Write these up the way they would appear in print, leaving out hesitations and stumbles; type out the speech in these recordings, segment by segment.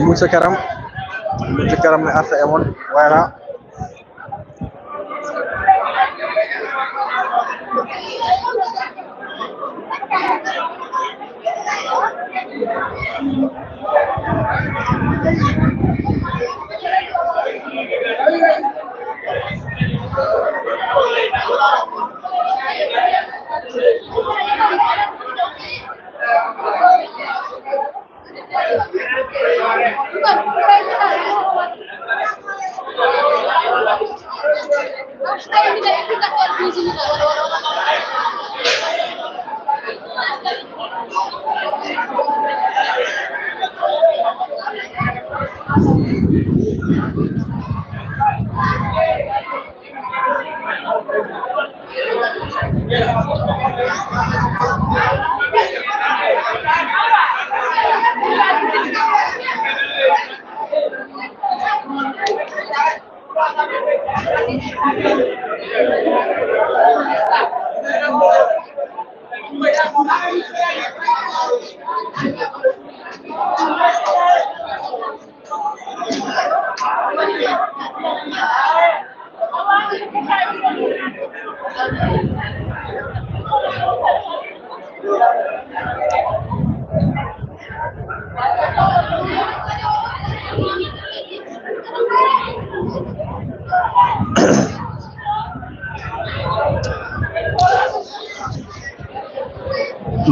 Moussa Karam ne arta e mon voilà.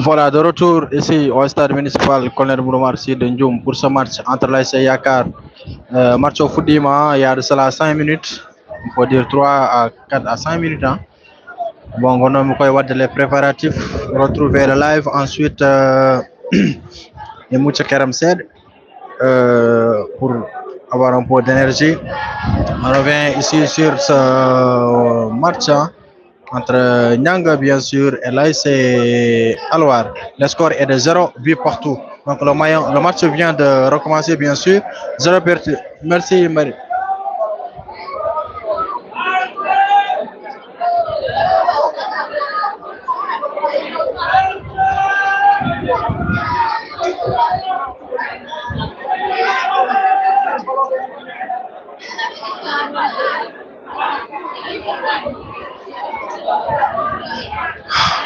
Voilà, de retour ici au stade municipal Colonel Bouromar Sy de Ndioum pour ce match entre l'ASC Yakar. Match au Foudima, il y a de cela 5 minutes, il faut dire 3 à 4 à 5 minutes. Hein. Bon, on a les préparatifs, retrouver le live. Ensuite, et Moussa Karam Sed pour avoir un peu d'énergie. On revient ici sur ce match. Hein. Entre Nyanga bien sûr et l'ASC Alwar. Le score est de 0 but partout. Donc le match vient de recommencer bien sûr. 0 partout. Merci Marie.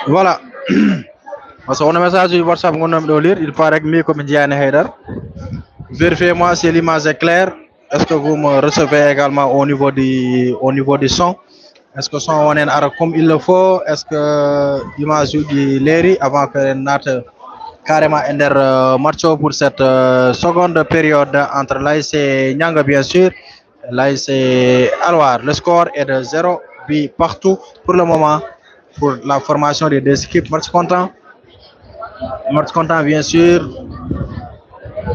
Voilà. Parce qu'on a un message sur WhatsApp qu'on a lire. Il paraît que mieux comme Diane Heider. Vérifiez-moi si l'image est claire. Est-ce que vous me recevez également au niveau du son? Est-ce que le son est comme il le faut? Est-ce que l'image est l'air avant que nous carrément ender match pour cette seconde période entre l'ASC Nyanga bien sûr et l'ASC Alwar. Le score est de 0 but partout pour le moment pour la formation des deux équipes. Match content bien sûr.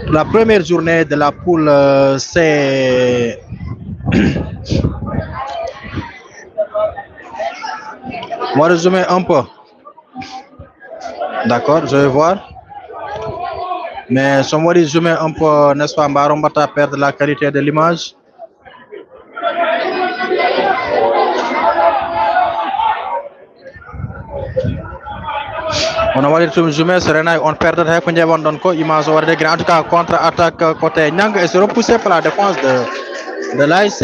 La première journée de la poule C. On va résumer un peu. D'accord, je vais voir. Mais son mari zoomé un peu, n'est-ce pas, Mbarombata perdre la qualité de l'image. On a waɗi tum zoomé so renaki on perdata hay ko jewon ɗon ko image o waɗa en tout cas contre attaque côté Niang et c'est repoussé par la défense de l'ASC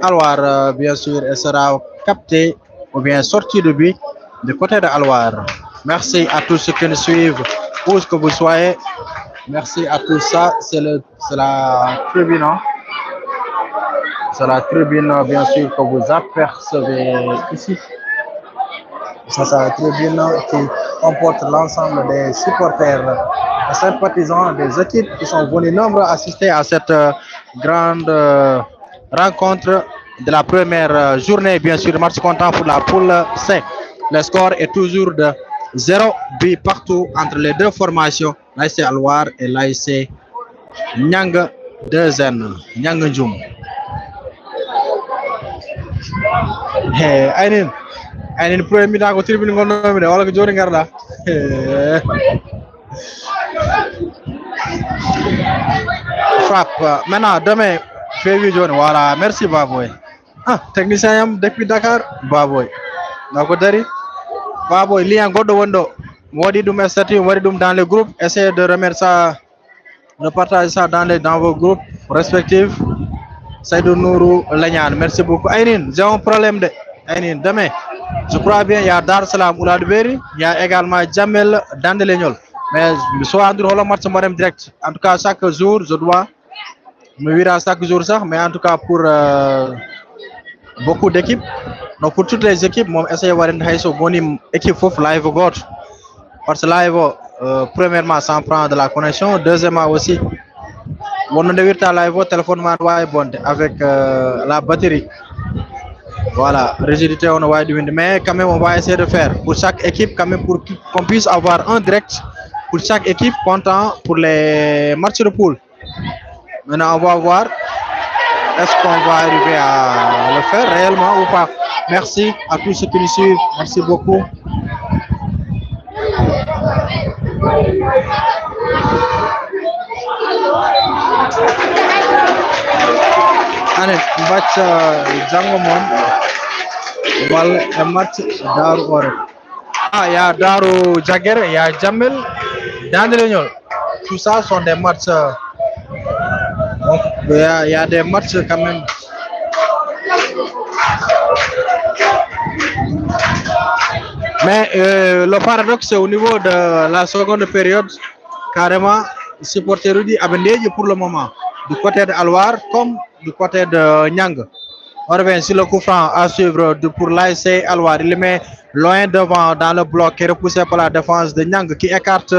Alwar, bien sûr, et sera capté ou bien sorti de but du côté de Alwar. Merci à tous ceux qui nous suivent, où que vous soyez. Merci à tous. Ça, c'est la tribune. Hein. C'est la tribune, bien sûr, que vous apercevez ici. Ça, c'est la tribune qui comporte l'ensemble des supporters et sympathisants des équipes qui sont venus nombreux assister à cette grande rencontre de la première journée. Bien sûr, match comptant pour la poule C. Le score est toujours de 0 but partout entre les deux formations, l'ASC Alwar et l'ASC Niang 2N, Niang Ndjoum. Ainin premier mi-temps ko tribune gonnomi de wala ko joni garɗa frappe maintenant demain feewi joni voilà merci Baboy technicien yam depuis Dakar Baboy nako dari Baboy lien goɗɗo woni ɗo mi waɗi ɗum e statut mi waɗi ɗum dans les groupes essayez de remettre ça de partager ça dans vos groupes respectifs. Saïdou Nourou Lagnan, merci beaucoup. Ainin, j'ai un problème de Ainin, demain, je crois bien, il y a Dar Salam Ouladberi, il y a également Jamel Dandelegnol. Mais soit en match direct. En tout cas, chaque jour, je dois me virer à chaque jour ça. Mais en tout cas, pour beaucoup d'équipes, donc pour toutes les équipes, moi, essayer de voir une équipe live God. Parce que live, premièrement, ça en prend de la connexion. Deuxièmement aussi, on a virtual live téléphone avec la batterie. Voilà, rigidité on va diminuer, mais quand même on va essayer de faire pour chaque équipe, quand même pour qu'on puisse avoir un direct pour chaque équipe comptant pour les matchs de poule. Maintenant on va voir est-ce qu'on va arriver à le faire réellement ou pas. Merci à tous ceux qui nous suivent, merci beaucoup. Allez, match Djangomon, match Daru Ore. Il y a Daru Jagger, il y a Jamel, Dandelegnol. Tout ça sont des matchs. Il y a des matchs quand même. Mais le paradoxe, c'est au niveau de la seconde période, carrément, supporter Rudy Abendéji pour le moment, du côté de Alwar comme du côté de Niang. On revient sur le coup franc à suivre pour l'ASC Alwar. Il le met loin devant dans le bloc qui est repoussé par la défense de Niang qui écarte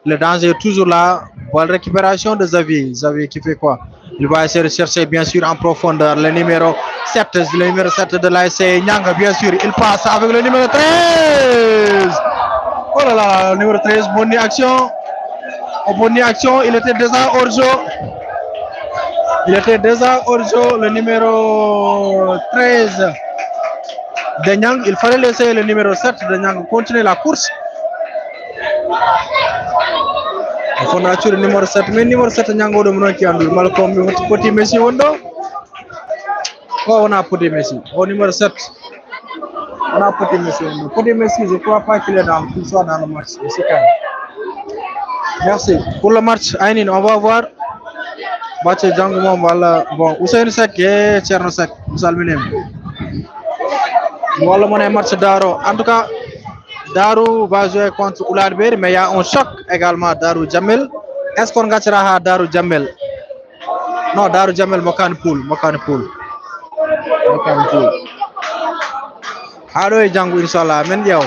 le danger toujours là. Bonne récupération de Xavier. Xavier qui fait quoi? Il va essayer de chercher bien sûr en profondeur le numéro 7 de l'ASC Niang. Bien sûr, il passe avec le numéro 13. Oh là là, le numéro 13, bonne action. Bonne action, il était déjà hors jeu. Il était déjà hors jeu, le numéro 13 de Niang. Il fallait laisser le numéro 7 de Niang continuer la course. Il faut naturer le numéro 7. Mais le numéro 7 Niang est de qui a Malcolm Petit Messi. On a Petit Messi. Au numéro 7. On a Petit Messi. Petit Messi, je ne crois pas qu'il soit dans le match. Merci. Pour le match, Ainin, on va voir. Match Djangomon, voilà. Bon, Ousseynou Seck et Tcherno Seck, Salminem. Voilà mon match Daro. En tout cas, Darou va jouer contre Ouladberi, mais il y a un choc également Darou Jamel. Est-ce qu'on gagnera Darou Jamel? Non, Darou Jamel, Mokan Poul. Allo Django, Inch'Allah, men yow.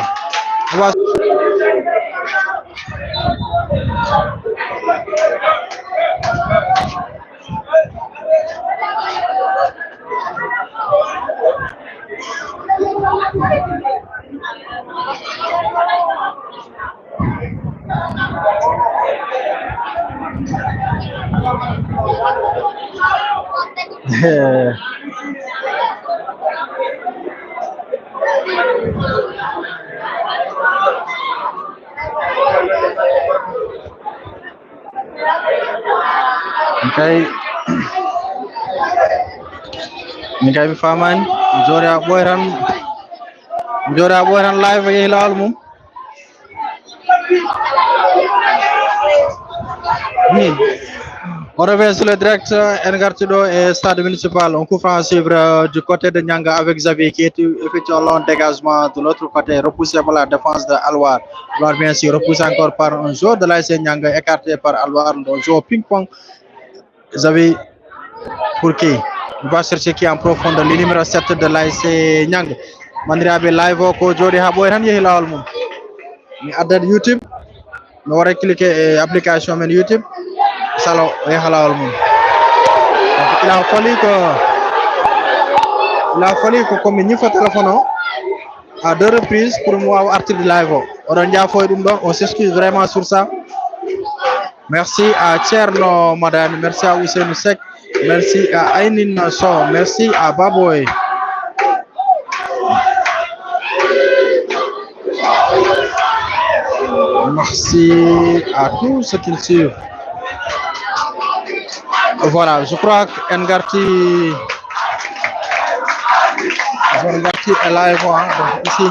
kay ni kay mi famani jori a ɓoyran live yehi lawol mum on revient sur le direct en gartiɗo e stade municipal on coup franc à suivre du côté de Nianga avec Xavier qui est effectué un long dégagement de l'autre côté repoussé par la défense de Alwar. Alwar bien sûr repoussé encore par un joueur de l'ASC Nianga écarté par Alwar, le joueur ping-pong. Xavier pour qui il va chercher qui en profondeur le numéro 7 de l'ASC Nianga bandiraɓe live o ko jooɗi ha ɓoy tan yeehi lawol mum mi addat YouTube mi wara cliquer e application men YouTube salo o yaha lawol mum donc il a fallu ko komi ñifa téléphone o à deux reprises pour mi wawa artirde live o oɗon jaafoye ɗum ɗon on s'excuse vraiment sur ça. Merci à Thierno Madani, merci à Ousseynou Sek, merci à Ainin So, merci à Baboy. Merci à tous ceux qui suivent. Voilà, je crois qu'Engarti est live, hein, donc ici.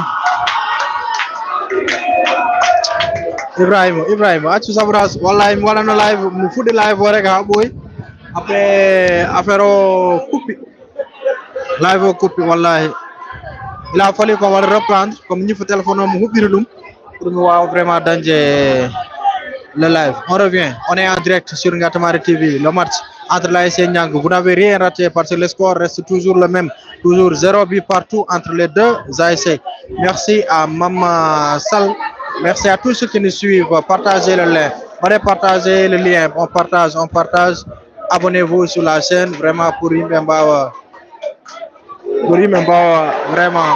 Ibrahim accu sabras wallahi mi waɗano live mi fuɗɗi live o rek ha ɓooyi après affaire o kuppi live o kuppi wallahi il a fallu qu'on va le reprendre comme ñifo téléphone o mi huɓɓiri ɗum pour mi wawa vraiment dañde le live. On revient, on est en direct sur Ngatamari TV, le match entre l'ASC Nianga. Vous n'avez rien raté parce que le score reste toujours le même, toujours 0 but partout entre les deux ASC. Merci à Mama Sal, merci à tous ceux qui nous suivent. Partagez le lien, partagez le lien, on partage. Abonnez-vous sur la chaîne vraiment pour Imbembawa. Vraiment.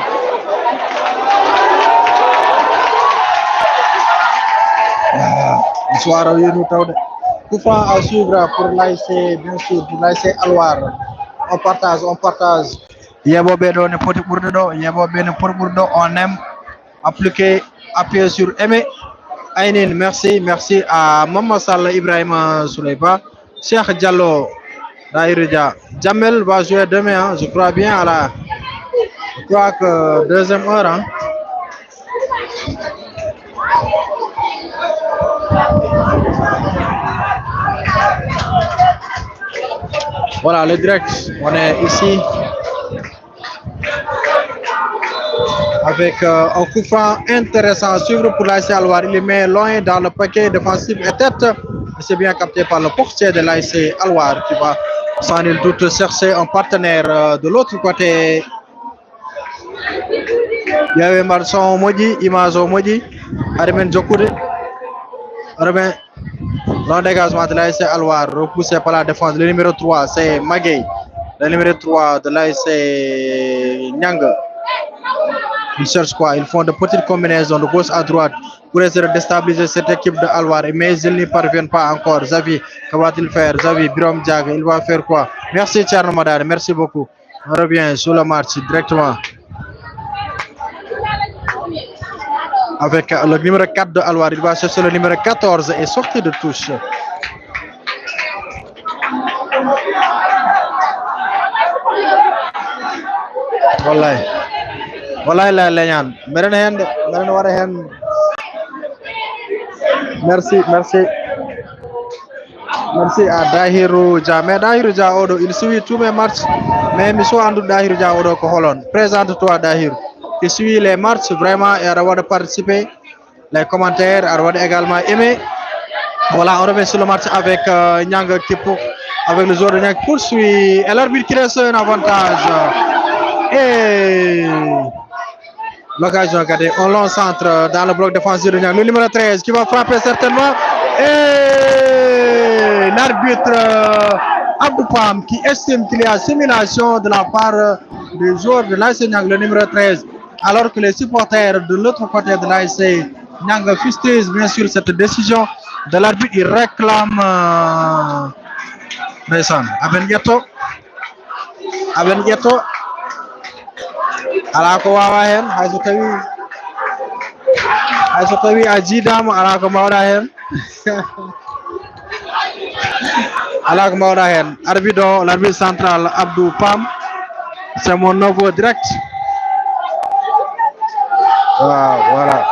Bonsoir à vous, coup franc à suivre pour l'ASC, bien sûr, pour l'ASC Alwar. On partage. Yebobe do ne poti ɓurde ɗo, yebobe ne poti ɓurde ɗo, on aime appuyer sur aimer. Ainin, merci à Maman Sall Ibrahima Souleyba, Cheikh Diallo, Daïrja. Jamel va jouer demain, hein, je crois bien je crois que deuxième heure. Hein. Voilà le direct, on est ici avec un coup franc intéressant à suivre pour l'ASC Alwar. Il met loin dans le paquet défensif et tête. C'est bien capté par le portier de l'ASC Alwar qui va sans nul doute chercher un partenaire de l'autre côté. Il y avait Marson Modi, Imazo Modi, Arimen Djokoure. Long dégagement de l'ASC Alwar, repoussé par la défense. Le numéro 3, c'est Magay. Le numéro 3 de l'ASC Nianga. Ils cherchent quoi? Ils font de petites combinaisons de gauche à droite pour essayer de déstabiliser cette équipe de Alwar. Mais ils n'y parviennent pas encore. Xavi, que va-t-il faire? Xavi, Birom Diaga, il va faire quoi? Merci Thierno Madar, merci beaucoup. On revient sur le match directement. Avec le numéro 4 de Alwar, il va chercher le numéro 14 et sortir de touche. Wallahi la leñan meren hende meren wara hen. Merci à Dahirou Dia. Mais Dahirou Dia odo il suit tous mes matchs, mais mi so andu Dahirou Dia odo ko holon. Présente-toi Dahirou. Il suit les matchs vraiment et a de participer, les commentaires, a également aimé. Voilà, on revient sur le match avec Nianga qui avec le joueur de Nianga poursuit et l'arbitre qui laisse un avantage. Et l'occasion gardée, on long centre dans le bloc défensif de Nianga. Le numéro 13 qui va frapper certainement. Et l'arbitre Abdou Pam qui estime qu'il y a simulation de la part des joueurs de l'ASC Nianga, le numéro 13. Alors que les supporters de l'autre côté de l'ASC Nianga fustigent bien sûr cette décision de l'arbitre. Ils réclament Aben Ghetto ala ko wawa hen hayso tawi a jiidama ala ko mawɗa hen Alak Maurahen, arbitre, l'arbitre central Abdou Pam, c'est mon nouveau direct. Voilà,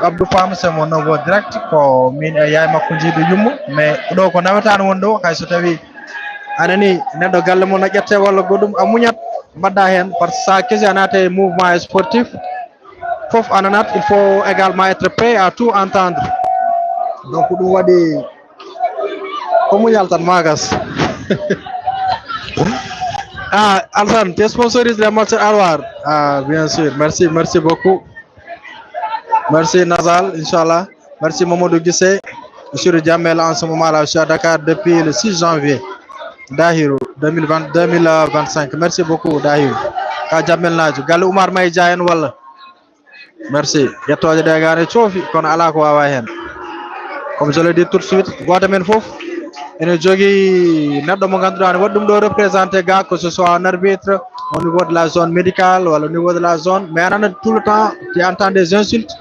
Abdou Pam c'est mon nouveau direct ko min e yaay makko jiidu yummu mais ɗo ko nawetan won ɗo hay so tawi anani neɗɗo galle mum no ƴette walla goɗɗum a muñat mbadda hen par ce que sa kesi a naata e mouvement sportif fof ananat il faut également être prêt à tout entendre donc ɗum waɗi ko muñal tan magas Alsan, tu sponsorises les matchs Alwar. Bien sûr, merci beaucoup. Merci Nazal, Inch'Allah. Merci Mamadou Guissé. Monsieur Diamel en ce moment-là, je suis à Dakar depuis le 6 janvier. Dahirou, 2025. Merci beaucoup, Dahirou. Ka Jamel Naju. Galou Oumar May Jayen Walla. Merci. Yatoje de Gare Chofi, kon ala ko wawa hen. Comme je le dis tout de suite, Guatemala Fof. ene jogui neɗɗo mo ganduɗa ne waɗi ɗum ɗo représenté ga que ce soit un arbitre au niveau de la zone médicale walla au niveau de la zone mais anana tout le temps tu entends des insultes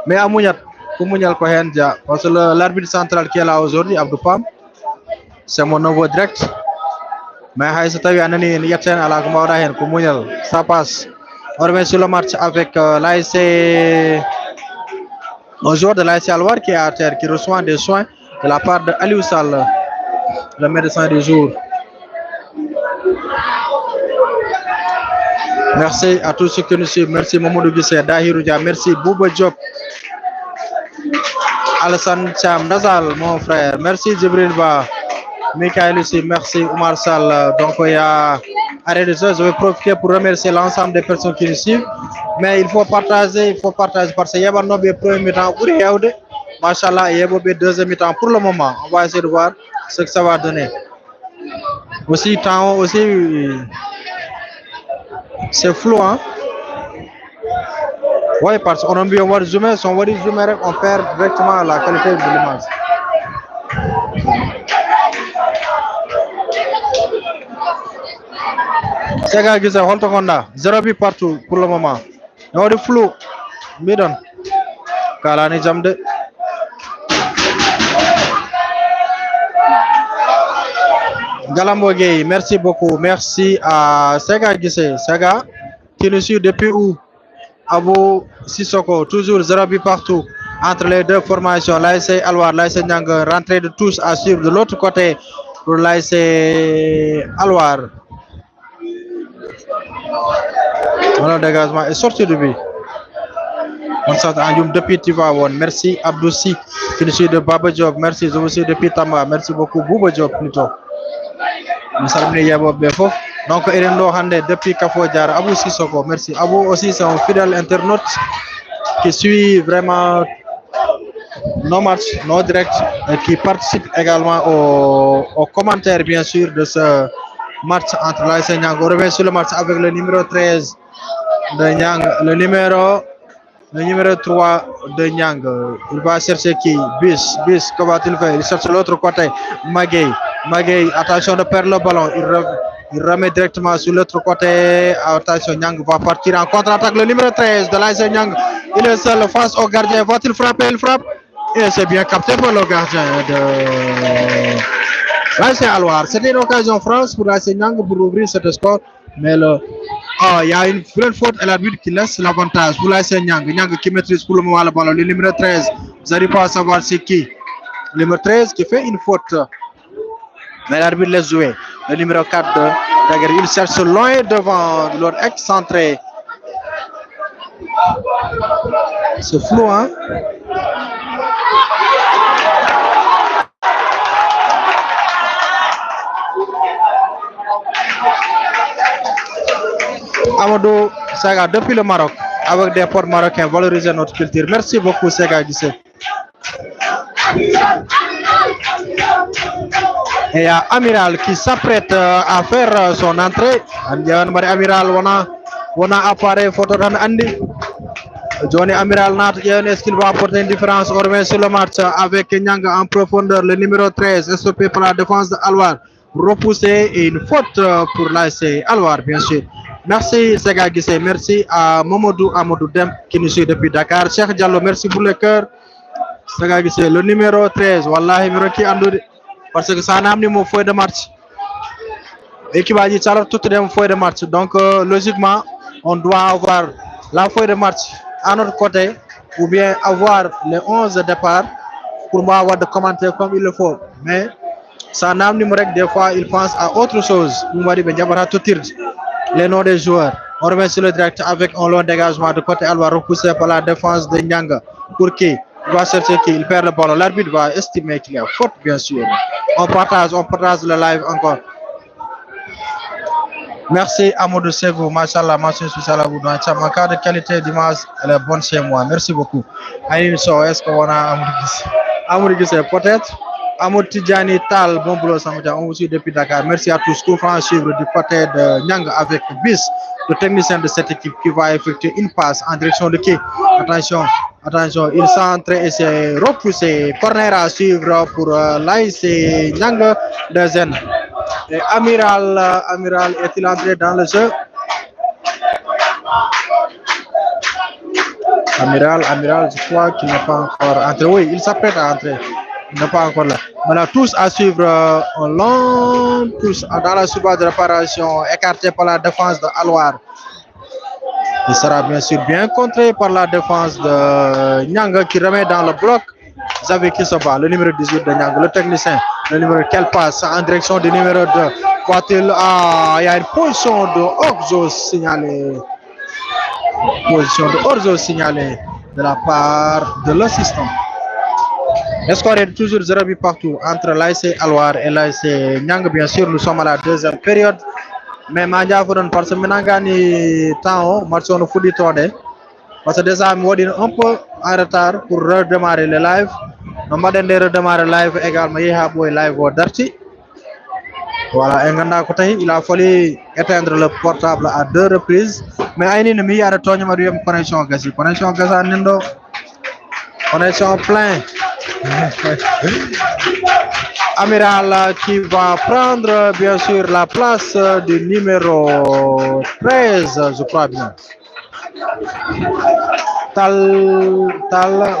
mais a muñat ko muñal ko hen dia parce que l'arbitre central qui est là aujourd'hui Abdou Pam c'est mon nouveau direct mais hay so tawi anani ne yetten ala ko mbawɗa hen ko muñal ça passe on revient sur le match avec l'ASC un joueur de l'ASC Alwar qui est à terre qui reçoit des soins de la part de Aliou Sall, le médecin du jour. Merci à tous ceux qui nous suivent. Merci Mamadou Guissé, Dahirou Dia, merci Bouba Diop, Alassane Cham, Nazal, mon frère. Merci Djibril Ba, Mikaël ici, merci Oumar Sall. Donc il y a arrêt de jeu. Je vais profiter pour remercier l'ensemble des personnes qui nous suivent. Mais il faut partager parce qu'il y a un nombre de premiers mi-temps pour Yaoudé. Machallah, il y a un deuxième mi-temps pour le moment. On va essayer de voir ce que ça va donner. Aussi, temps aussi, c'est flou, hein? Oui, parce qu'on a bien voir zoomer, si on voit zoomer, on perd directement la qualité de l'image. C'est gars qui se holto konda, 0 but partout pour le moment. On a flou, bidon. Kalani jamde. Galambo Gueye, merci beaucoup. Merci à Sega Guissé. Sega, qui nous suit depuis où? Abou Sissoko, toujours 0 but partout entre les deux formations. L'ASC Alwar, l'ASC Nyang, rentrée de tous à suivre de l'autre côté pour l'ASC Alwar. Voilà le dégagement est sorti de but. On s'entend depuis Tivawon. Merci Abdoussi, qui nous suit de Baba Diop. Merci, je vous suis depuis Tamba. Merci beaucoup, Bouba Diop plutôt. Donc Erendo Hande depuis Kafo Diara, Abou Sissoko, merci. Abou aussi c'est un fidèle internaute qui suit vraiment nos matchs, nos directs et qui participe également aux commentaires bien sûr de ce match entre l'ASC Niang. On revient sur le match avec le numéro 13 de Niang, le numéro 3 de Niang. Il va chercher qui? Bis, comment va-t-il faire? Il cherche l'autre côté, Magay, attention de perdre le ballon, il remet directement sur l'autre côté. Attention, Niang va partir en contre-attaque. Le numéro 13 de l'ASC Niang, il est seul face au gardien. Va-t-il frapper? Il frappe. Et c'est bien capté par le gardien de l'ASC Alwar. C'était une occasion France pour l'ASC Niang pour ouvrir ce score. Mais il y a une vraie faute et l'arbitre qui laisse l'avantage pour l'ASC Niang. Niang qui maîtrise pour le moment le ballon. Le numéro 13, vous n'arrivez pas à savoir c'est qui. Le numéro 13 qui fait une faute. Mais l'arbitre laisse jouer. Le numéro 4 de Daguerre, il cherche loin devant leur excentré. C'est flou, hein? Amadou Sega, depuis le Maroc, avec des ports marocains, valoriser notre culture. Merci beaucoup, Sega Guissé. Et il y a Amiral qui s'apprête à faire son entrée. Amiral, on a appareil photo d'Andy. Johnny Amiral Nat, est-ce qu'il va apporter une différence? On revient sur le match avec Niang en profondeur. Le numéro 13, stoppé par la défense de Alwar. Repoussé et une faute pour l'ASC Alwar, bien sûr. Merci Sega Guissé, merci à Amadou Dem qui nous suit depuis Dakar. Cheikh Diallo, merci pour le cœur. Sega Guissé, le numéro 13, Wallahi, numéro qui andoude. parce que ça n'a amené feuille de match. L'équipe a dit ça alors tout est feuille de match. Donc logiquement, on doit avoir la feuille de match à notre côté ou bien avoir les 11 départs pour moi avoir de commenter comme il le faut. Mais ça n'a amené des fois il pense à autre chose. Nous m'a dit les noms des joueurs. On remet sur le direct avec un long dégagement de côté. Elle va repousser par la défense de Nyanga. Pour qui? Il va chercher qui? Il perd le ballon. L'arbitre va estimer qu'il y a faute, bien sûr. On partage le live encore. Merci Amadou Sego, machallah, mention spéciale à vous. Ma carte de qualité d'image, elle est bonne chez moi. Merci beaucoup. Est-ce qu'on a Amadou Gissé? Peut-être. Amadou Tidjani Tal, bon boulot, Samoudia. On vous suit depuis Dakar. Merci à tous. Coup franc suivre du côté de Nyang avec Bis, le technicien de cette équipe qui va effectuer une passe en direction de qui? Attention, il s'entre et s'est repoussé. Corner à suivre pour l'AIC Nyang de Zen. Et Amiral est-il entré dans le jeu? Amiral, je crois qu'il n'est pas encore entré. Oui, il s'apprête à entrer. Il n'est pas encore là. Voilà, tous à suivre un long touche dans la surface de réparation, écarté par la défense de Alouar. Il sera bien sûr bien contré par la défense de Nyanga qui remet dans le bloc Xavier Kissoba, le numéro 18 de Nyanga, le technicien. Le numéro quel passe en direction du numéro 2. Il y a une position de Orzo signalée. De la part de l'assistant. Le score est toujours 0 but partout entre l'AIC Alouar et l'AIC Nyang. Bien sûr, nous sommes à la deuxième période. Mais Mandia Foudon, parce que maintenant, gagné temps, match on fout du tourné. Parce que déjà, nous sommes un peu en retard pour redémarrer le live. Nous avons redémarrer le live également. Il y a un live au Darty. Voilà, il a fallu éteindre le portable à 2 reprises. Mais il y a une connexion. Connexion plein. Amiral qui va prendre bien sûr la place du numéro 13, je crois bien. Tal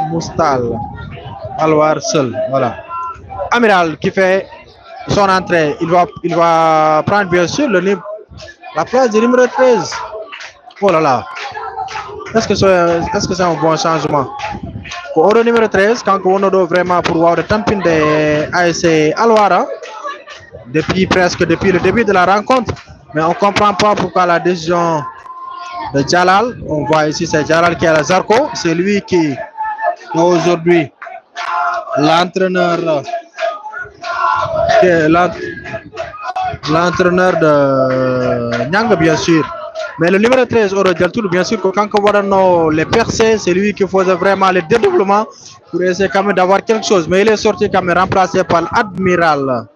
Moustal. Alouar seul, voilà. Amiral qui fait son entrée, il va prendre bien sûr la place du numéro 13. Oh là là. Est-ce que c'est un bon changement? Pour le numéro 13, quand on a vraiment pour voir le tampin de ASC Alouara, depuis le début de la rencontre, mais on ne comprend pas pourquoi la décision de Jalal, on voit ici c'est Jalal qui est à la Zarco, c'est lui qui est aujourd'hui l'entraîneur de Nyang, bien sûr. Mais le numéro 13, Oro bien sûr, quand on voit les percées, c'est lui qui faisait vraiment le dédoublement pour essayer quand même d'avoir quelque chose. Mais il est sorti quand même remplacé par l'admiral,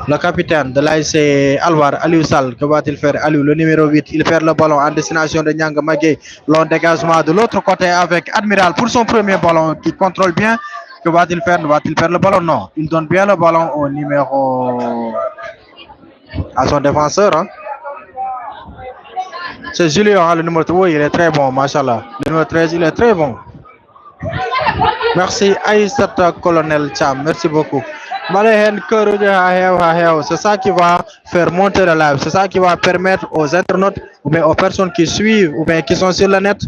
le capitaine de l'AIC Alwar, Aliou Sall. Que va-t-il faire? Aliou, le numéro 8, il perd le ballon en destination de Nyang Magé. Long dégagement de l'autre côté avec Admiral pour son premier ballon qui contrôle bien. Que va-t-il faire? Va-t-il perdre le ballon? Non. Il donne bien le ballon au numéro... à son défenseur. Hein? C'est Julien, le numéro 3, il est très bon, machallah. Le numéro 13, il est très bon. Merci Aïssata Colonel Cham, merci beaucoup. C'est ça qui va faire monter le live, c'est ça qui va permettre aux internautes ou bien aux personnes qui suivent ou bien qui sont sur le net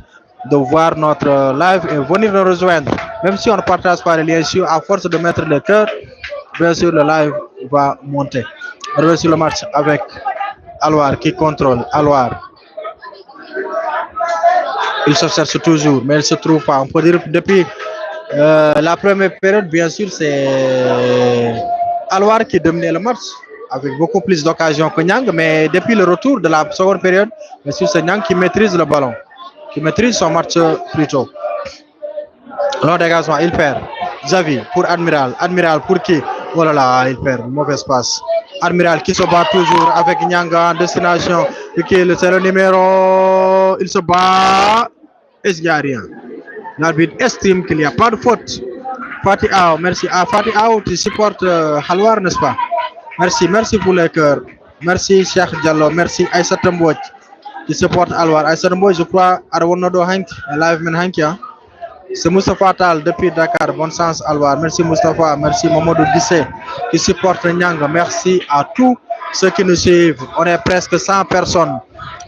de voir notre live et venir nous rejoindre. Même si on ne partage pas les liens, à force de mettre le cœur, bien sûr le live va monter. On revient sur le match avec Alouar qui contrôle. Alouar. Il se cherche toujours, mais il ne se trouve pas. On peut dire que depuis la première période, bien sûr, c'est Alouar qui dominait le match avec beaucoup plus d'occasions que Nyang. Mais depuis le retour de la seconde période, bien sûr, c'est Nyang qui maîtrise le ballon, qui maîtrise son match plutôt. Long dégagement, il perd. Xavi pour Admiral. Admiral pour qui? Oh là là, il perd. Mauvaise passe. Admiral qui se bat toujours avec Nyanga en destination. C'est le numéro. Il se bat. Est-ce qu'il n'y a rien? L'arbitre estime qu'il n'y a pas de faute. Fatih Aou, merci. Ah, Fatih Aou, tu supportes Halwar, n'est-ce pas? Merci pour les cœurs. Merci Cheikh Diallo. Merci Aïssata Mbodj qui supporte Halwar. Aïssata Mbodj, je crois, Arwonodo Hank, live men Hank, hein? C'est Moustapha Tal depuis Dakar. Bonne chance, Alwar. Merci Moustapha. Merci Mamadou Dissé qui supporte Nyang. Merci à tous ceux qui nous suivent. On est presque 100 personnes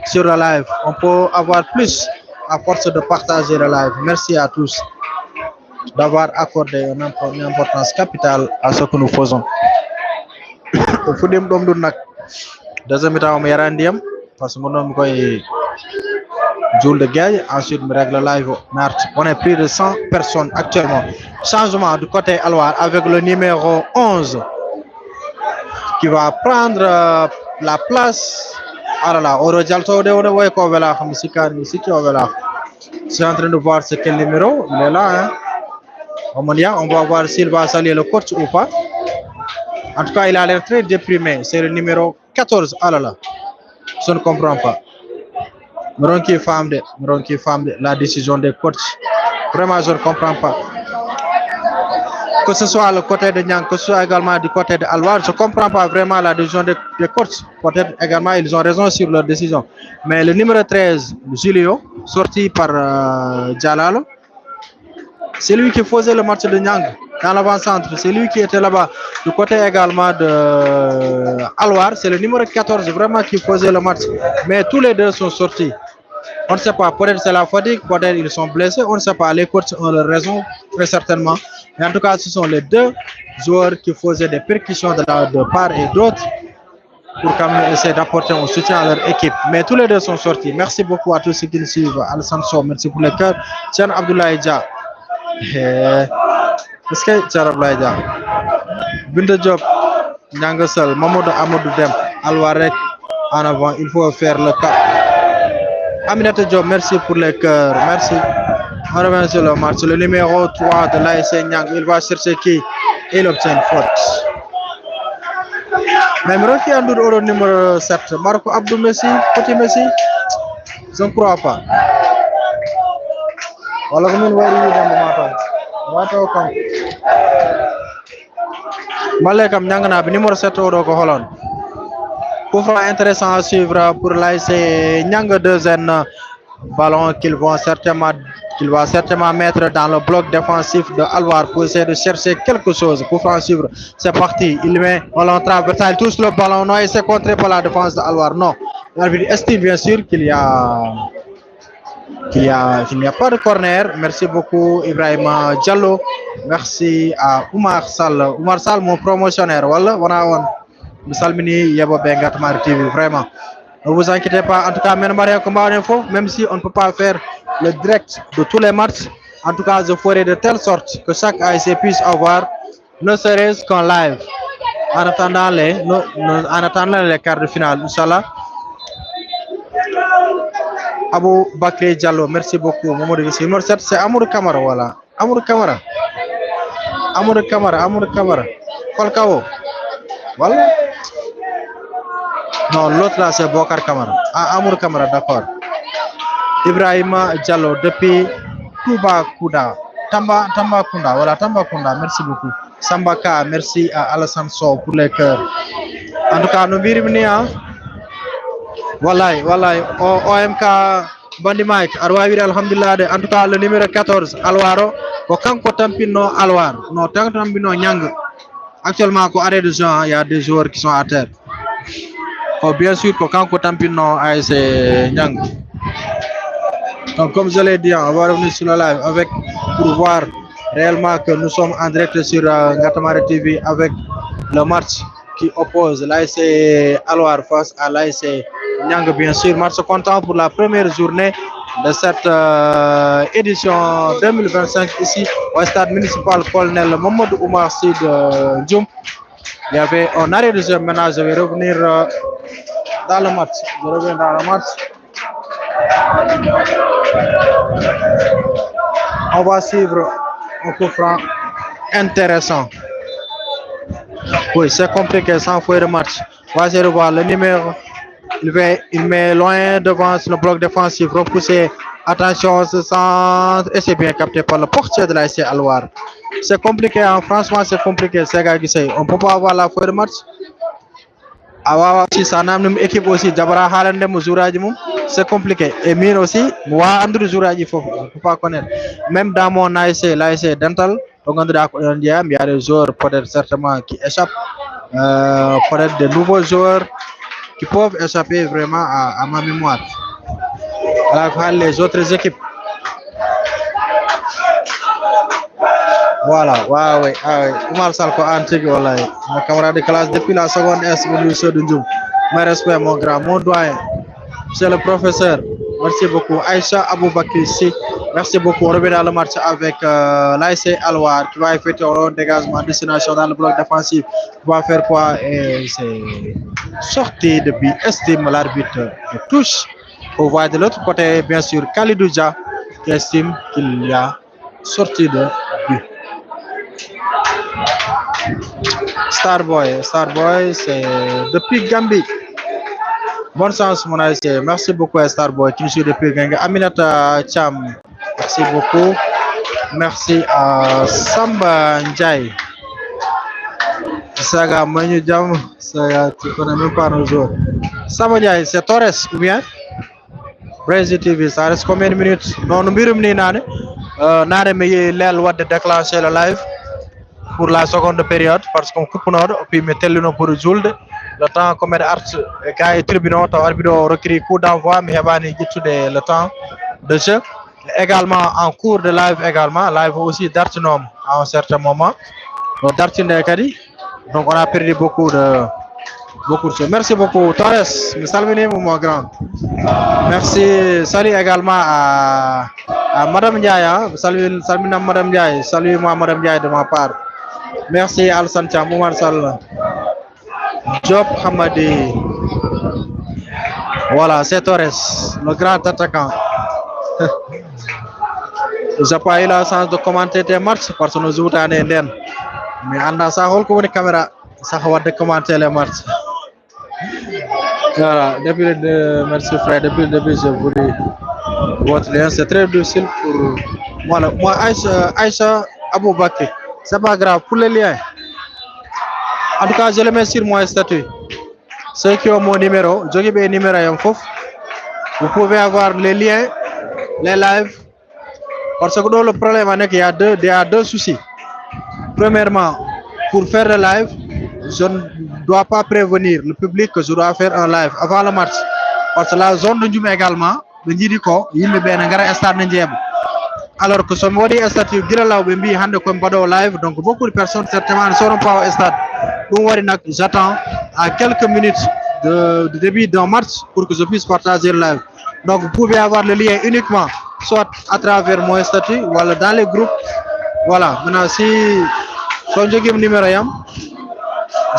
sur le live. On peut avoir plus à force de partager le live. Merci à tous d'avoir accordé une importance capitale à ce que nous faisons. Deuxième mi-temps, parce que mon Jules de Gueye, ensuite me règle live. On est plus de 100 personnes actuellement. Changement du côté Alwar avec le numéro 11 qui va prendre la place. Alors là, c'est en train de voir c'est quel numéro. Il est là. Hein? On va voir s'il va saluer le coach ou pas. En tout cas, il a l'air très déprimé. C'est le numéro 14. Ah là là. Je ne comprends pas. La décision des coachs. Vraiment, je ne comprends pas. Que ce soit le côté de Nyang, que ce soit également du côté de Alwar, je ne comprends pas vraiment la décision des coachs. Peut-être également, ils ont raison sur leur décision. Mais le numéro 13, Julio, sorti par Jalalo, c'est lui qui faisait le match de Nyang dans l'avant-centre. C'est lui qui était là-bas. Du côté également de Alwar, c'est le numéro 14 vraiment qui faisait le match. Mais tous les deux sont sortis. On ne sait pas, peut-être c'est la fatigue, peut-être ils sont blessés, on ne sait pas. Les coachs ont leur raison, très certainement. Mais en tout cas, ce sont les deux joueurs qui faisaient des percussions de part et d'autre pour quand même essayer d'apporter un soutien à leur équipe. Mais tous les deux sont sortis. Merci beaucoup à tous ceux qui nous suivent. Alassane Sow, merci pour le cœur. Tiens, Abdoulaye Dia. Est-ce que Tiens, Abdoulaye Dia? Binta Diop, Nyangasal, Mamadou Amadou Dem, Alwarek, en avant, il faut faire le cap. Aminata Diop, merci pour les cœurs. Merci. On revient sur le match. Le numéro 3 de l'ASC Nyang, il va chercher qui? Il obtient une faute. Même Rocky Andour au numéro 7. Marco Abdou Messi, petit Messi. Je ne crois pas. Voilà comment il va arriver dans le matin. Malekam Nyangana, numéro 7 au Holland. Coup franc intéressant à suivre pour l'ASC Nyang deuxième ballon qu'il va certainement mettre dans le bloc défensif de Alwar pour essayer de chercher quelque chose. Coup franc à suivre, c'est parti. Il met ballon transversal, il touche le ballon, non, et c'est contré par la défense de Alwar. Non, l'arbitre estime bien sûr qu'il n'y a pas de corner. Merci beaucoup Ibrahima Diallo. Merci à Oumar Sall. Oumar Sall, mon promotionnaire. Voilà, Salmini Yabo Bengat Mar TV, vraiment. Ne vous inquiétez pas, en tout cas, même si on ne peut pas faire le direct de tous les matchs, en tout cas, je ferai de telle sorte que chaque ASC puisse avoir ne serait-ce qu'un live. En attendant les quarts de finale, Inch'Allah. Abou Bakri Diallo, merci beaucoup. Numéro 7, c'est Amour Kamara, voilà. Amour Kamara. Falcao. Voilà. Non, l'autre là, c'est Bokar Kamara. Ah, Amour Kamara, d'accord. Ibrahima Diallo, depuis Tambacounda, voilà, Tambacounda, merci beaucoup. Sambaka, merci à Alassane Sow pour les cœurs. En tout cas, nous vivons, voilà, OMK Bandi Mike, Arwavir Alhamdulillah, en tout cas, le numéro 14, Alwaro, Okanko Tampino Alwar, non, Tampino Nyang. Actuellement, au arrêt de jeu, il y a des joueurs qui sont à terre. Oh, bien sûr, quand Tampino a c'est Nyang. Donc, comme je l'ai dit, on va revenir sur le live pour voir réellement que nous sommes en direct sur Ngatamare TV avec le match qui oppose l'ASC Alwar face à l'ASC Nyang, bien sûr. Match comptant pour la première journée de cette édition 2025 ici au stade municipal colonel Mamadou Oumar Sy de Djoum. Il y avait un arrêt de jeu. Maintenant, je vais revenir dans le match. On va suivre un coup franc intéressant. Oui, c'est compliqué sans fouiller le match. On va revoir le numéro. Il met loin devant le bloc défensif, repoussé. Attention, ce centre. Et c'est bien capté par le portier de l'ASC Alwar. C'est compliqué, hein? Franchement, c'est compliqué. On ne peut pas avoir la fouille de match. awawa aussi sa namdum équipe aussi jabara haalande mo jouraji mum c'est compliqué et min aussi wa andude jouraji fof faut pas connaître même dans mon l'ASC dental to ganduɗa ko ɗon jeeya il y a des joueurs peut-être certainement qui échappent peut-être de nouveaux joueurs qui peuvent échapper vraiment à ma mémoire alors les autres équipes. Voilà, ouais, ouais, ouais. Oumar Salko Antique, voilà. Mon camarade de classe depuis la seconde S, monsieur Dunjoum. Mes respects, mon grand, mon doyen. Monsieur le professeur, merci beaucoup. Aïcha Aboubakri, si. Merci beaucoup. On revient dans le match avec l'ASC Alwar qui va effectuer un dégagement destination dans le bloc défensif. Qui va faire quoi? Et c'est sorti depuis estime l'arbitre de touche. On voit de l'autre côté, bien sûr, Khalidou Dia qui estime qu'il y a sorti de but. Starboy, c'est depuis Gambie. Bonne chance, mon ASC. Merci beaucoup, Starboy, qui nous suit depuis Gambie. Aminata Cham, merci beaucoup. Merci à Samba Ndiaye. Saga Manu Jam, tu connais même pas nos joueurs. Samba Ndiaye, c'est Torres ou bien? Brésil TV, ça reste combien de minutes? Non, nous mirum ni nane. Nane me l'aile de déclencher le live pour la seconde période parce qu'on coupe nord puis mettez-le pour Julde. Le temps comme art gars et tribunal to arbitre recrit coup d'envoi mais hebani gittude le temps de jeu également en cours de live également live aussi d'artinom à un certain moment donc d'artine kadi donc on a perdu beaucoup de choses. Merci beaucoup Torres, salvini mon grand. Merci, salut également à Madame Ndiaye, salut Madame Ndiaye, salut moi Madame Ndiaye de ma part. Merci Al-San Thiam, Oumar Sall, Job Hamadi. Voilà, c'est Torres, le grand attaquant. Je n'ai pas eu la chance de commenter tes matchs parce que nous jouons à Nden. Mais on a ça, on a une caméra, ça va de commenter les matchs. Voilà, merci frère, depuis le début, je vous dis votre lien, c'est très difficile pour moi Aïcha Aboubakri. C'est pas grave pour les liens. En tout cas, je le mets sur mon statut. Ceux qui ont mon numéro, je vais numéro vous pouvez avoir les liens, les lives. Parce que dans le problème, il y a deux soucis. Premièrement, pour faire le live, je ne dois pas prévenir le public que je dois faire un live avant le match. Parce que la zone de Ndjoum également, il me stade. Alors que ce modi statut live, donc beaucoup de personnes certainement ne seront pas au stade. Donc j'attends à quelques minutes de début d'un match pour que je puisse partager le live. Donc vous pouvez avoir le lien uniquement soit à travers mon statut ou dans les groupes. Voilà, maintenant si son numéro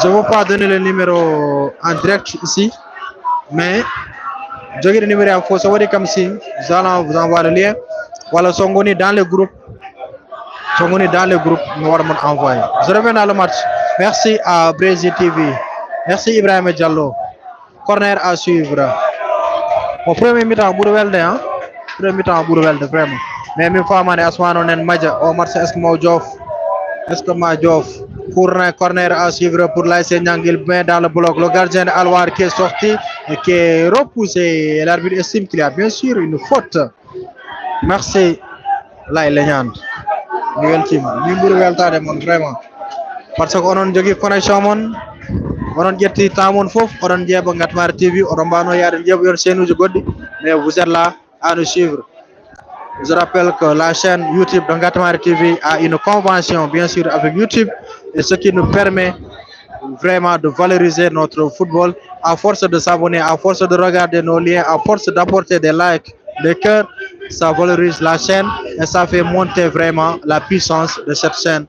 je ne vais pas donner le numéro en direct ici, mais je vais le numéro il faut savoir comme si vous allez vous envoyer le lien. Voilà, sont dans le groupe. Nous allons envoyer. Je reviens dans le match. Merci à Brésil TV. Merci Ibrahim Diallo. Corner à suivre. Au premier mi-temps, Bourvelde, hein? Premier mi-temps, Bourvelde, vraiment. Mais une fois, on est Maja. Au match, est-ce que Madjof. Corner à suivre pour l'ASC Niangil dans le bloc. Le gardien Alwar qui est sorti et qui est repoussé. L'arbitre estime qu'il y a bien sûr une faute. Merci lay leñan mi weltima mi ɓuuri weltade mon vraiment par ce que onon jogui connexion mon onon ƴetti temps mon foof oɗon jeeɓa Ngatmar TV oɗon mbano yaade jeeɓa yon chaîne uji goɗɗi mais vous êtes là à nous suivre. Je rappelle que la chaîne YouTube de Ngatmar TV a une convention bien sûr avec YouTube et ce qui nous permet vraiment de valoriser notre football à force de s'abonner, à force de regarder nos liens, à force d'apporter des likes, des cœurs. Ça valorise la chaîne et ça fait monter vraiment la puissance de cette chaîne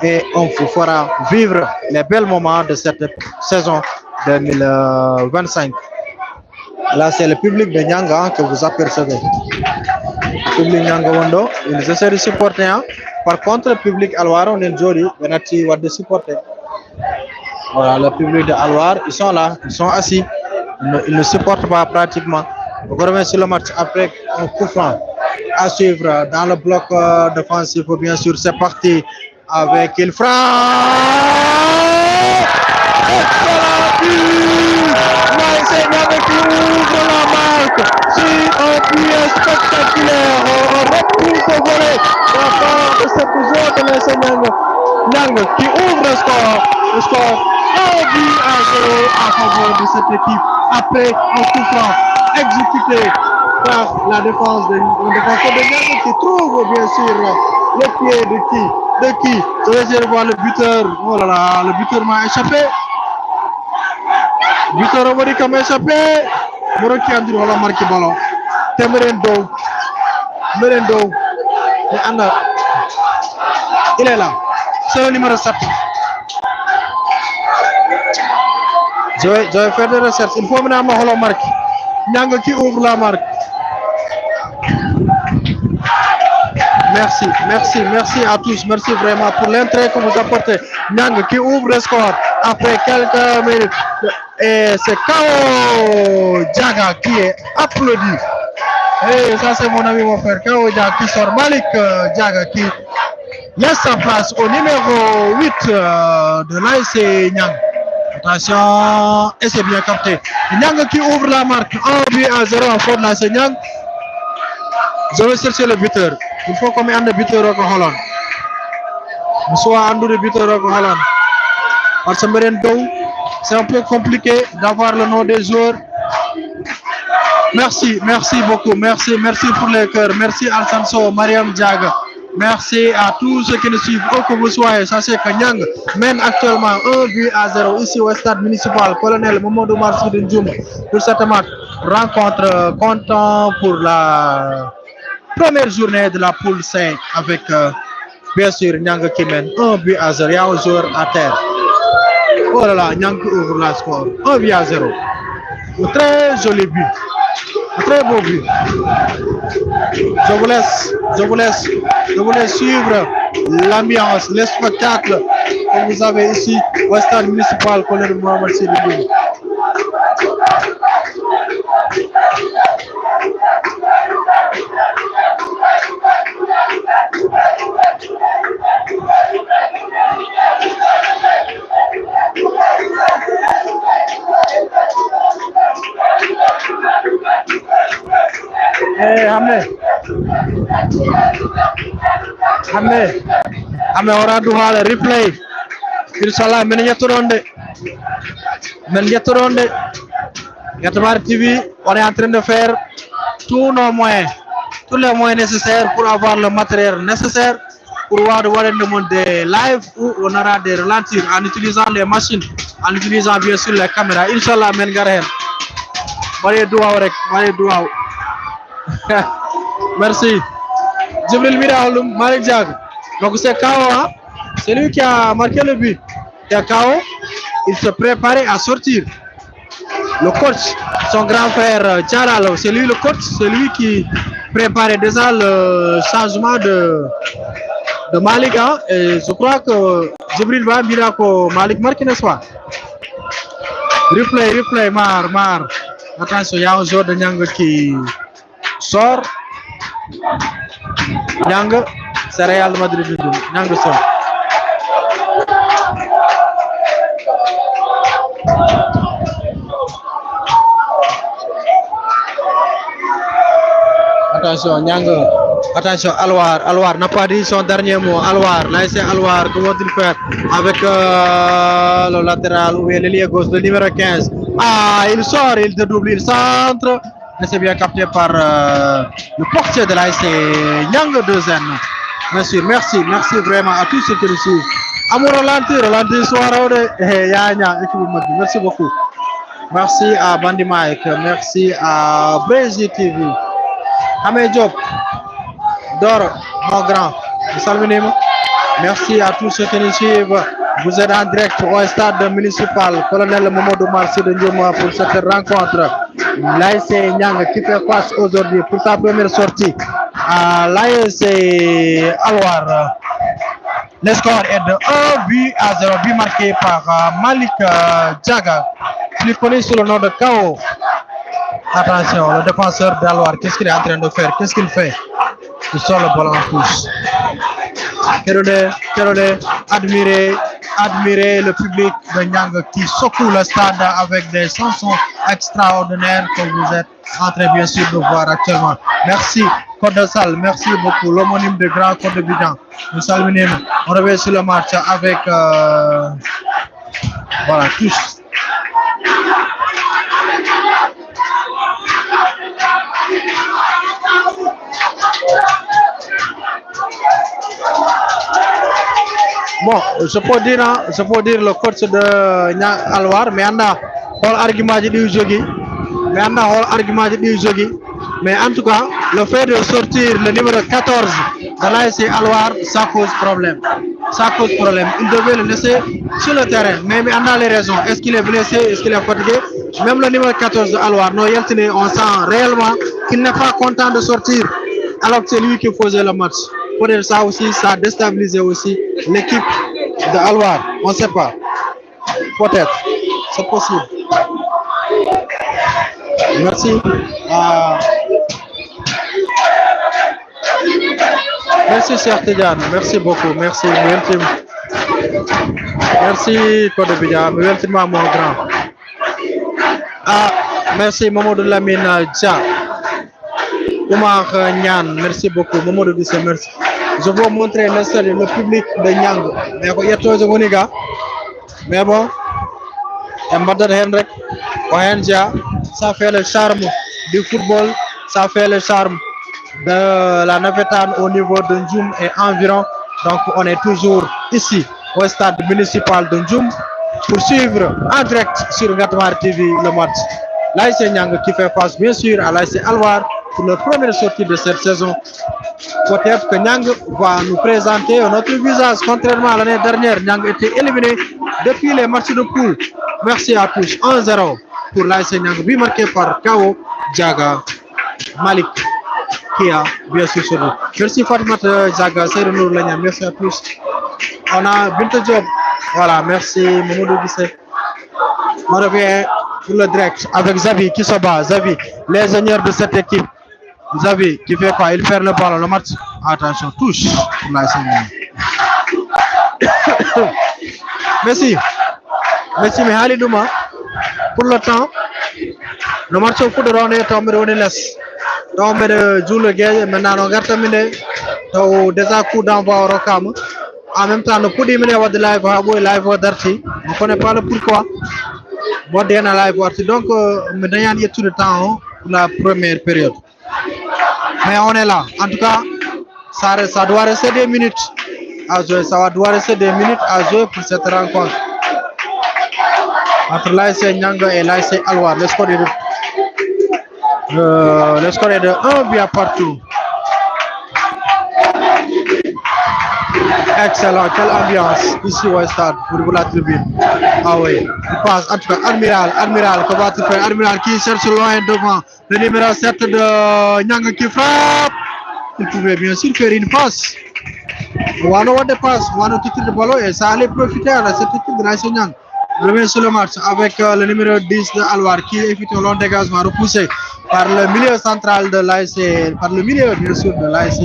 et on vous fera vivre les bels moments de cette saison 2025. Là, c'est le public de Nyanga que vous apercevez. Le public Nyanga Wando, ils essaient de supporter. Hein. Par contre, le public Alwar, on est joli, on a de supporter. Voilà, le public de Alwar, ils sont là, ils sont assis, ils ne supportent pas pratiquement. On revient sur le match après un coup franc à suivre dans le bloc défensif. Bien sûr, c'est parti avec il frappe. Excellent. C'est Niang qui ouvre la marque sur un but spectaculaire. On retrouve au volet de la part de cette zone de l'ASC Niang. Niang qui ouvre le score 1 but à 0 en faveur de cette équipe après un coup franc exécuté par la défense de Niang qui trouve bien sûr le pied de qui je vais essayer de voir le buteur. Oh là là, le buteur m'a échappé. Buteur Romarica m'a échappé. Moroki Andrew wala marqué ballon. Merendo. Mais Anna, il est là. C'est le numéro 7. Je vais faire des recherches. Il faut maintenant ma marque. Niang qui ouvre la marque. Merci à tous. Merci vraiment pour l'entrée que vous apportez. Niang qui ouvre le score après quelques minutes. Et c'est Kao Diaga qui est applaudi. Et ça, c'est mon ami, mon frère Kao Diaga qui sort. Malik Diaga qui laisse sa place au numéro 8 de l'ASC Niang. Attention, et c'est bien capté. Niang qui ouvre la marque 1 but à 0 en faveur de l'ASC Niang. Je vais chercher le buteur. Il faut qu'on ait un buteur au Holland. Soit un buteur au Holland. Parce que c'est un peu compliqué d'avoir le nom des joueurs. Merci beaucoup. Merci pour les cœurs. Merci Alfonso, Mariam Diaga. Merci à tous ceux qui nous suivent, où que vous soyez. Sachez que Niang mène actuellement 1 but à 0 ici au stade municipal Colonel Mamadou Marcy de Ndioum pour cette match. Rencontre content pour la première journée de la poule 5 avec bien sûr Niang qui mène 1 but à 0. Il y a un joueur à terre. Oh là là, Niang ouvre la score 1 but à 0. Un très joli but. Un très beau but. Je vous laisse suivre l'ambiance, le spectacle que vous avez ici au stade municipal Colonel Mohamed Sy Ndoum. Hamne ora du hala replay inshallah men yettoronde Yatamar TV. On est en train de faire tous les moyens nécessaires pour avoir le matériel nécessaire pour voir le monde live où on aura des ralentir en utilisant les machines, en utilisant bien sûr les caméras. Inch'Allah, men garen. Merci. Djibril Miraloum, Malik Diag. Donc c'est Kao, c'est lui qui a marqué le but. C'est Kao, il se préparait à sortir. Le coach, son grand frère Tcharalo, c'est lui le coach, c'est lui qui préparait déjà le changement de Malik. Hein, et je crois que Djibril va dire que Malik marque, n'est-ce pas? Replay, Mar. Attention, il y a un joueur de Niang qui sort. Niang, c'est Real Madrid. Niang sort. Attention, Niang. Attention, Alwar n'a pas dit son dernier mot. Alwar, là c'est Alwar. Comment il fait avec le latéral ou l'ailier gauche, le numéro 15. Ah, il sort, il dédouble, il centre. Et c'est bien capté par le portier de l'ASC Niang de Zen. Bien sûr, merci vraiment à tous ceux qui nous suivent. Amour ralenti, soirée, merci beaucoup. Merci à Bandi Mike, merci à Brésil TV. Ahmed Diop, Doro, mon grand, merci à tous ceux qui nous suivent. Vous êtes en direct au stade municipal Colonel Mamadou Marcy de Ndioum pour cette rencontre. L'ASC Niang qui fait face aujourd'hui pour sa première sortie à l'ASC Alwar. Le score est de 1 but à 0, but marqué par Malik Diaga, plus connu sous le nom de Kao. Attention, le défenseur d'Alwar, qu'est-ce qu'il est en train de faire? Qu'est-ce qu'il fait? Il sort le ballon en touche. Kérodé, admiré admirer le public de Niang qui secoue le stade avec des chansons extraordinaires que vous êtes en train bien sûr de voir actuellement. Merci Code de Salle, merci beaucoup. L'homonyme de Grand Code de Bidan. Nous saluons. On revient sur le match avec voilà, tous. Bon, je peux dire le coach de Niang Alwar, mais on a argument de Jogi, mais en tout cas, le fait de sortir le numéro 14 de l'ASC Alwar, ça pose problème. Il devait le laisser sur le terrain, mais on a les raisons. Est-ce qu'il est blessé, est-ce qu'il est fatigué? Même le numéro 14 de Alwar, on sent réellement qu'il n'est pas content de sortir, alors que c'est lui qui faisait le match. Peut-être ça aussi, ça a déstabilisé aussi l'équipe de Alwar. On ne sait pas. Peut-être. C'est possible. Merci. Merci Cheikh Tidiane. Merci beaucoup. Merci. Merci Code Bidia. Merci mon grand. Merci Mamadou Lamine Dia. Oumar Nyan, merci beaucoup. Mamadou Dissé, merci. Je vais vous montrer le public de Niang. Mais bon, ça fait le charme du football, ça fait le charme de la navétane au niveau de Ndjoum et environ. Donc on est toujours ici au stade municipal de Ndjoum pour suivre en direct sur Gatmar TV le match. L'ASC Niang qui fait face bien sûr à l'ASC Alwar pour leur première sortie de cette saison. Peut-être que Niang va nous présenter un autre visage. Contrairement à l'année dernière, Niang était éliminé depuis les matchs de poule. Merci à tous. 1-0 pour l'ASC Niang, but marqué par Kao Diaga Malik qui a bien sûr sauvé. Merci Fatima Diaga, Seydou Lagnan, merci à tous. On a Binta Diop. Voilà, merci Mamadou Guissé. On revient pour le direct avec Xavi qui se bat. Xavi, les ingénieurs de cette équipe. Xavi qui fait quoi? Il perd le ballon, le match. Attention, touche pour l'ASC Niang. Merci, mais Halidouma, pour le temps, le match au foot de Rwanda est tombé de l'Est. Tombé de Jules Gueye, maintenant on a terminé. Déjà coup d'envoi au Rokam. En même temps, le coup de live d'Arti. On ne connaît pas le pourquoi. Bon, live d'Arti. Donc, nous avons tout le temps pour la première période. Mais on est là. En tout cas, ça doit rester des minutes à jouer. Ça doit rester des minutes à jouer pour cette rencontre entre l'ASC Niang et l'ASC Alwar. Le score est de 1 bien partout. Excellent, quelle ambiance ici au stade pour la tribune. Ah oui, il passe en tout cas Admiral, comment tu fais? Admiral qui cherche loin devant le numéro 7 de Niang qui frappe. Il pouvait bien sûr faire une passe. Wano dépasse, Wano qui tire le ballon et ça allait profiter à cette équipe de l'ASC Niang. Revient sur le match avec le numéro 10 de Alwar qui effectue un long dégagement repoussé par le milieu central de l'ASC, par le milieu bien sûr de l'ASC.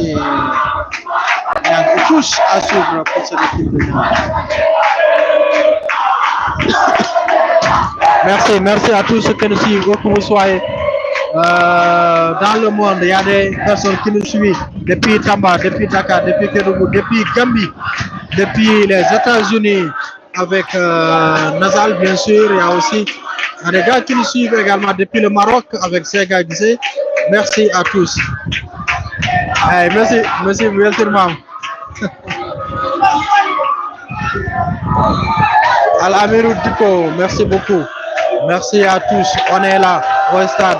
Il touche à suivre pour cette équipe de Niang. Merci à tous ceux qui nous suivent, où que vous soyez dans le monde. Il y a des personnes qui nous suivent depuis Tamba, depuis Dakar, depuis Kédougou, depuis Gambie, depuis les États-Unis avec Nazal bien sûr. Il y a aussi des gars qui nous suivent également depuis le Maroc avec Sega Guissé. Merci à tous. Hey, merci Wilterman. Al-Amirou Diko, merci beaucoup. Merci à tous. On est là au stade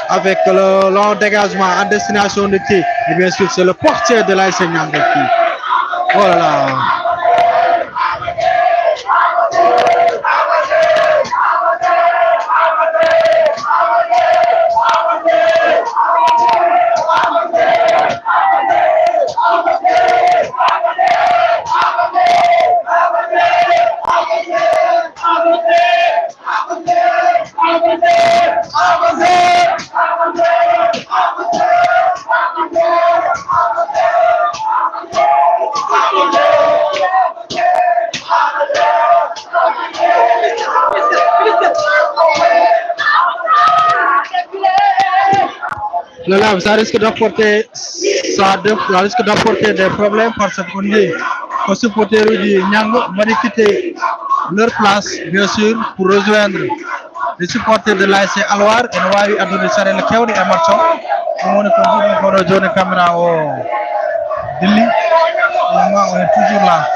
avec le long dégagement en destination de qui? Et bien sûr, c'est le portier de l'ASC Niang de qui. Oh là là. Là, ça risque d'apporter ça risque d'apporter des problèmes parce qu'on dit aux supporters du Nyang vont quitter leur place, bien sûr, pour rejoindre les supporters de l'ASC Alwar et nous allons adonner ça le Kewni et Marcho. On est rejoindre la caméra au Dili. On est toujours là.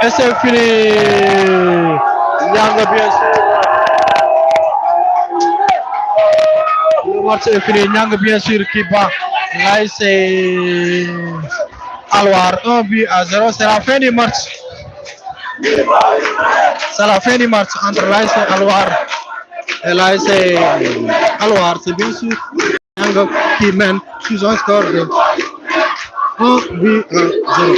Et c'est fini. Nyang, bien sûr. Le match est fini. Nyang, bien sûr, qui bat l'ASC Alwar 1 but à 0. C'est la fin du match. C'est la fin du match entre l'ASC Alwar et l'ASC Alwar. C'est bien sûr Nyang qui mène sous un score de 1 but à 0.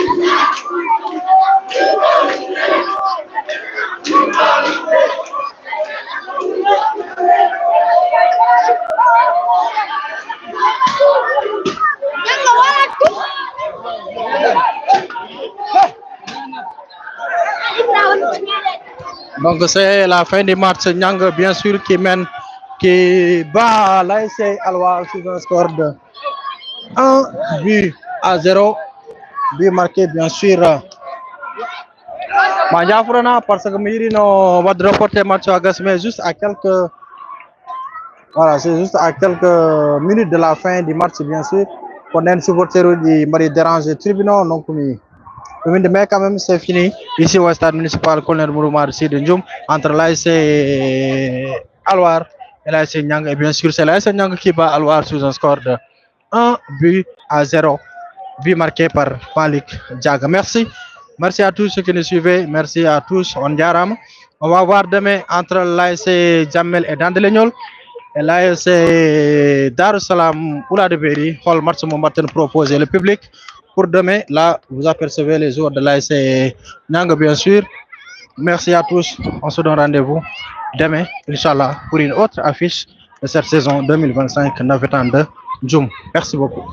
Donc c'est la fin du match. Nyang bien sûr qui mène, qui bat l'ASC Alwar sur un score de 1 but à 0. But marqué bien sûr Manjafrana parce que Mirino va reporter le match à Gasme juste à quelques voilà, c'est juste à quelques minutes de la fin du match bien sûr. On a un supporter qui m'a dérangé le tribunal donc mais quand même c'est fini ici au stade municipal Colonel Mouroumar Sidendjoum entre l'ASC Alwar et l'ASC Nyang et bien sûr c'est l'ASC Nyang qui bat Alwar sous un score de 1 but à 0. But marqué par Malik Diaga. Merci. Merci à tous ceux qui nous suivaient. Merci à tous. On va voir demain entre l'ASC Jamel et Dandelegnol et l'ASC Darussalam Oula de Beri. Hall match Mombaten proposé le public. Pour demain, là, vous apercevez les joueurs de l'ASC Nyang, bien sûr. Merci à tous. On se donne rendez-vous demain, Inch'Allah, pour une autre affiche de cette saison 2025 Navetan de Djoum. Merci beaucoup.